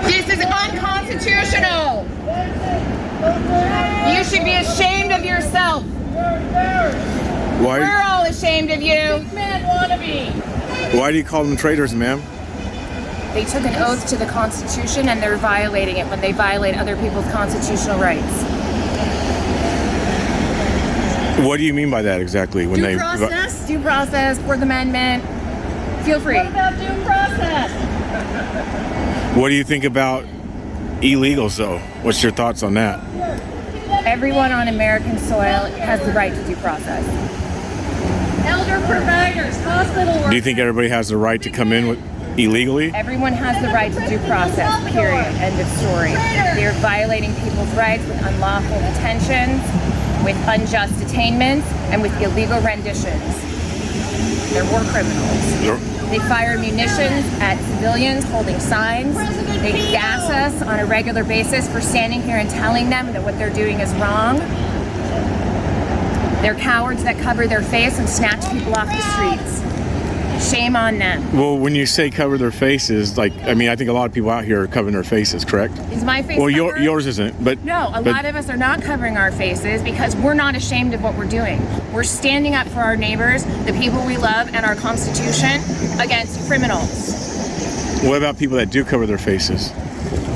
This is unconstitutional. You should be ashamed of yourself. Why? We're all ashamed of you. Man wannabe. Why do you call them traitors, ma'am? They took an oath to the Constitution and they're violating it when they violate other people's constitutional rights. What do you mean by that exactly? When Due process, Fourth Amendment. Feel free. What about due process? What do you think about illegals, though? What's your thoughts on that? Everyone on American soil has the right to due process. Elder providers, hospital workers. Do you think everybody has the right to come in with illegally? Everyone has the right to due process, period. End of story. They're violating people's rights with unlawful detentions, with unjust detainments, and with illegal renditions. They're war criminals. They fire munitions at civilians holding signs. They gas us on a regular basis for standing here and telling them that what they're doing is wrong. They're cowards that cover their face and snatch people off the streets. Shame on them. Well, when you say cover their faces, like, I mean, I think a lot of people out here are covering their faces, correct? Is my face Well, covered? yours isn't, but... No, a lot of us are not covering our faces because we're not ashamed of what we're doing. We're standing up for our neighbors, the people we love, and our Constitution against criminals. What about people that do cover their faces?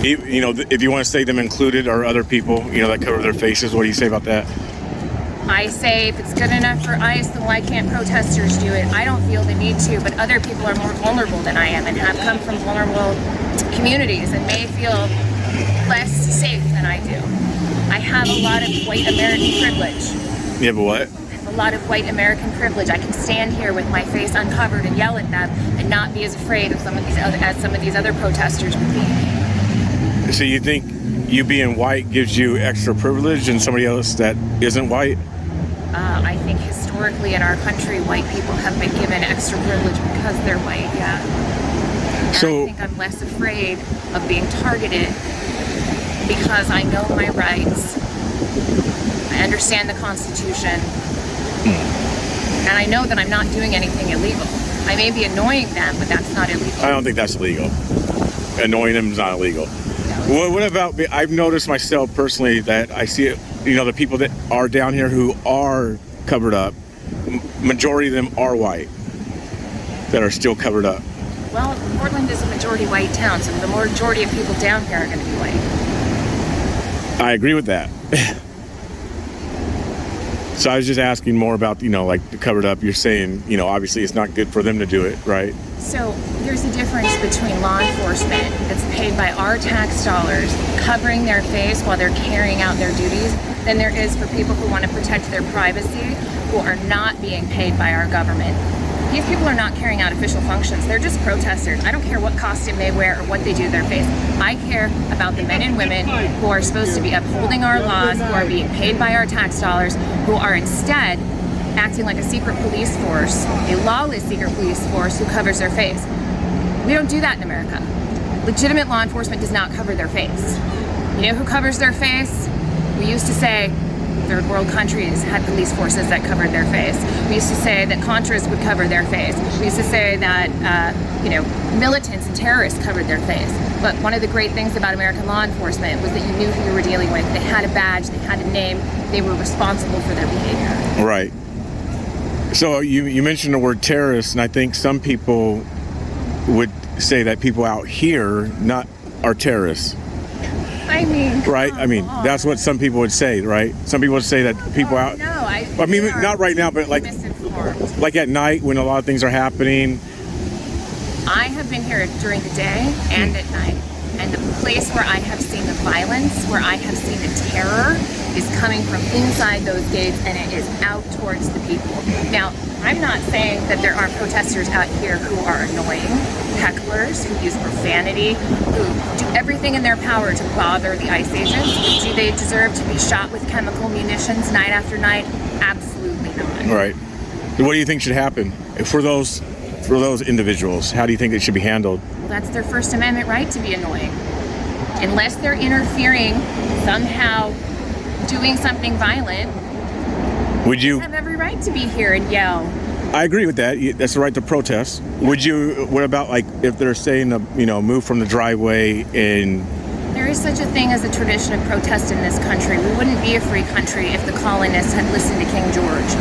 You know, if you want to say them included or other people, you know, that cover their faces, what do you say about that? I say if it's good enough for ICE, then why can't protesters do it? I don't feel the need to, but other people are more vulnerable than I am and have come from vulnerable communities and may feel less safe than I do. I have a lot of white American privilege. You have a what? A lot of white American privilege. I can stand here with my face uncovered and yell at them and not be as afraid of some of these other protesters would be. So you think you being white gives you extra privilege than somebody else that isn't white? I think historically in our country, white people have been given extra privilege because they're white, yeah. And So, I think I'm less afraid of being targeted because I know my rights. I understand the Constitution. And I know that I'm not doing anything illegal. I may be annoying them, but that's not illegal. I don't think that's illegal. Annoying them is not illegal. What about, I've noticed myself personally that I see it, you know, the people that are down here who are covered up, majority of them are white, that are still covered up. Well, Portland is a majority white town, so the majority of people down here are going to be white. I agree with that. So I was just asking more about, you know, like the covered up. You're saying, you know, obviously it's not good for them to do it, right? So there's a difference between law enforcement that's paid by our tax dollars covering their face while they're carrying out their duties than there is for people who want to protect their privacy who are not being paid by our government. These people are not carrying out official functions. They're just protesters. I don't care what costume they wear or what they do to their face. I care about the men and women who are supposed to be upholding our laws, who are being paid by our tax dollars, who are instead acting like a secret police force, a lawless secret police force who covers their face. We don't do that in America. Legitimate law enforcement does not cover their face. You know who covers their face? We used to say third world countries had police forces that covered their face. We used to say that Contras would cover their face. We used to say that, militants and terrorists covered their face. But one of the great things about American law enforcement was that you knew who you were dealing with. They had a badge, they had a name, they were responsible for their behavior. Right. So you mentioned the word terrorist, and I think some people would say that people out here are terrorists. I mean, right? I mean, that's what some people would say, right? Some people would say that people out. No, I mean, not right now, but like at night when a lot of things are happening. I have been here during the day and at night, and the place where I have seen the violence, where I have seen the terror, is coming from inside those gates, and it is out towards the people. Now, I'm not saying that there aren't protesters out here who are annoying, hecklers, who use profanity, who do everything in their power to bother the ICE agents. Do they deserve to be shot with chemical munitions night after night? Absolutely not. Right. What do you think should happen for those individuals? How do you think it should be handled? Well, that's their First Amendment right to be annoying. Unless they're interfering, somehow doing something violent, would you have every right to be here and yell I agree with that. That's the right to protest. Would you? What about like if they're saying move from the driveway and There is such a thing as a tradition of protest in this country. We wouldn't be a free country if the colonists had listened to King George.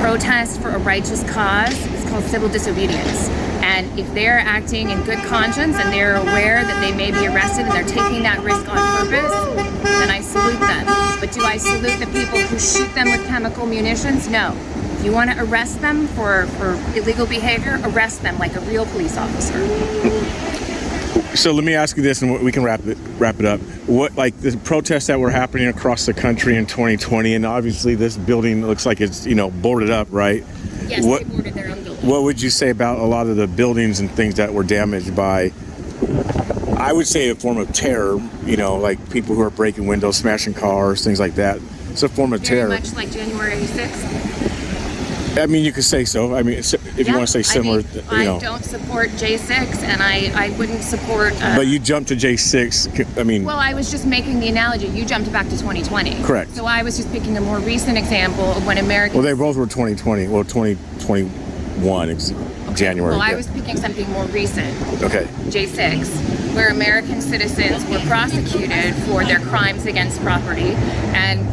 Protest for a righteous cause is called civil disobedience. And if they're acting in good conscience and they're aware that they may be arrested and they're taking that risk on purpose, then I salute them. But do I salute the people who shoot them with chemical munitions? No. If you want to arrest them for illegal behavior, arrest them like a real police officer. So let me ask you this, and we can wrap it up. What, like the protests that were happening across the country in 2020, and obviously this building looks like it's boarded up, right? Yes, they boarded their own building. What would you say about a lot of the buildings and things that were damaged by, I would say, a form of terror? Like people who are breaking windows, smashing cars, things like that. It's a form of terror. Very much like January 6th. I mean, you could say so. I mean, if you want to say similar, I don't support J6, and I wouldn't support. But you jumped to J6. I mean. Well, I was just making the analogy. You jumped back to 2020. Correct. So I was just picking a more recent example of when Americans. Well, they both were 2020. Well, 2021, January. Well, I was picking something more recent. Okay. J6, where American citizens were prosecuted for their crimes against property, and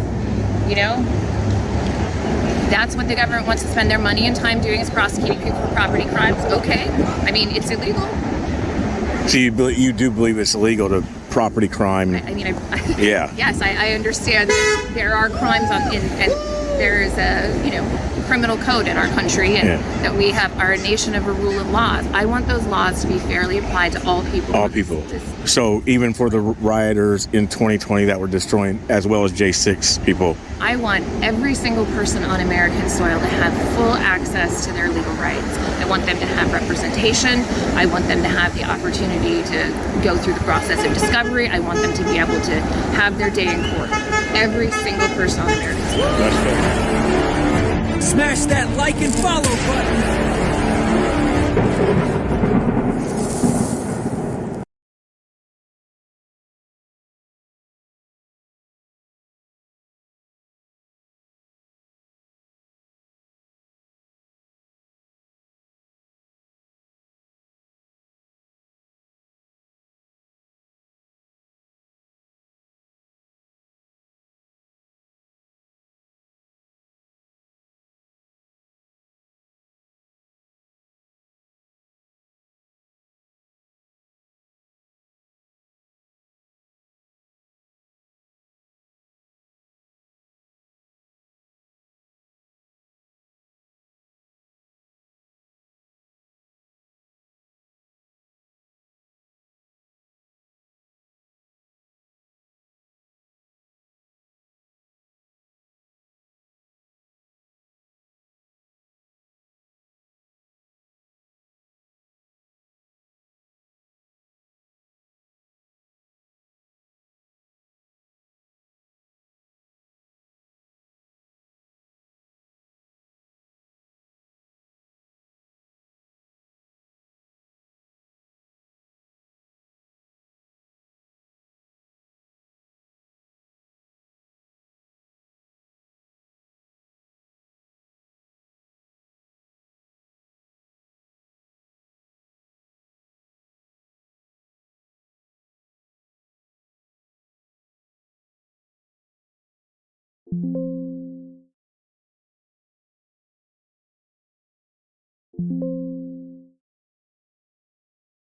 that's what the government wants to spend their money and time doing, is prosecuting people for property crimes. Okay. I mean, it's illegal. So you do believe it's illegal to property crime? Yeah. Yes, I understand that there are crimes and there is a criminal code in our country, and that we are a nation of a rule of laws. I want those laws to be fairly applied to all people. All people. So even for the rioters in 2020 that were destroying, as well as J6 people. I want every single person on American soil to have full access to their legal rights. I want them to have representation. I want them to have the opportunity to go through the process of discovery. I want them to be able to have their day in court. Every single person on American soil. That's fair. Smash that like and follow button.